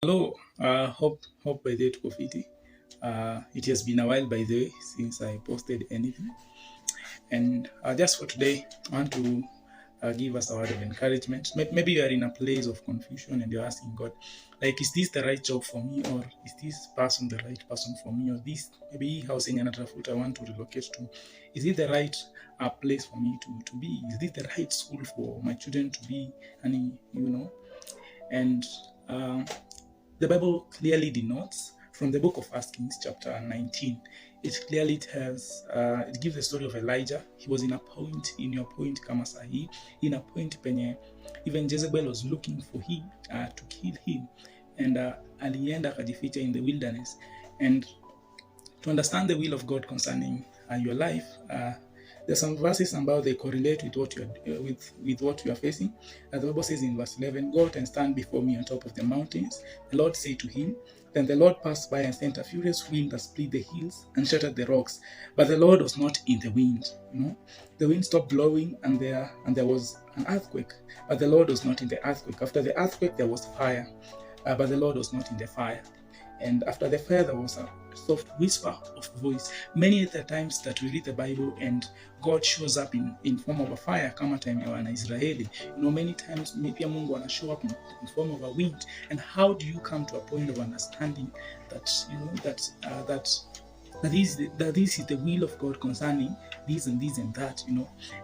Hello, hope by the way tuko fiti. It has been a while by the way since I posted anything, and just for today, I want to give us a word of encouragement. Maybe you are in a place of confusion and you're asking God, like, is this the right job for me, or is this person the right person for me, or this maybe housing another foot I want to relocate to, is it the right place for me to be? Is this the right school for my children to be? And and um, the Bible clearly denotes from the book of 1 Kings, chapter 19. It clearly tells, it gives the story of Elijah. He was in a point kama sahi, in a point penye even Jezebel was looking for him to kill him, and alienda akajificha in the wilderness. And to understand the will of God concerning your life, there's some verses about they correlate with what with what you are facing. The Bible says in verse 11, "Go out and stand before me on top of the mountains." The Lord said to him. Then the Lord passed by and sent a furious wind that split the hills and shattered the rocks. But the Lord was not in the wind. The wind stopped blowing, and there was an earthquake. But the Lord was not in the earthquake. After the earthquake, there was fire. But the Lord was not in the fire. And after the fire, there was a soft whisper of voice. Many other times that we read the Bible and God shows up in form of a fire, kama time ya wana Israeli. Many times pia Mungu ana show up in form of a wind. And how do you come to a point of understanding that that this is the will of God concerning this and this and that,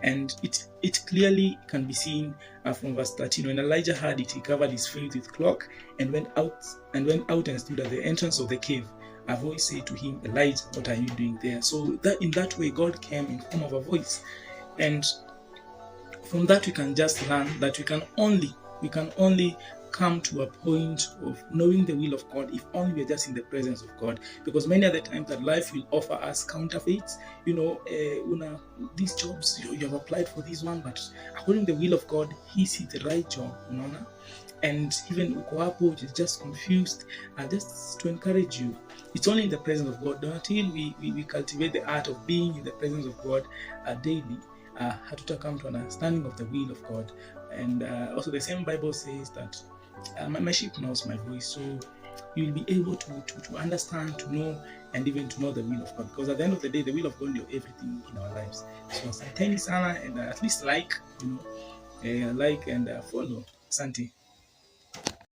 and it clearly can be seen from verse 13. When Elijah heard it, he covered his face with cloak and went out and stood at the entrance of the cave. A voice said to him, "Elijah, what are you doing there?" So that in that way, God came in form of a voice, and from that we can just learn that we can only come to a point of knowing the will of God if only we're just in the presence of God. Because many other times that life will offer us counterfeits. These jobs, you have applied for this one, but according to the will of God, He's the right job, and even uko hapo, which is just confused, just to encourage you, it's only in the presence of God. Until we cultivate the art of being in the presence of God daily, hatuta come to an understanding of the will of God. And also the same Bible says that my sheep knows my voice, so you will be able to understand, to know, and even to know the will of God, because at the end of the day, the will of God is everything in our lives. So asanteni sana, and at least like and follow. Asante.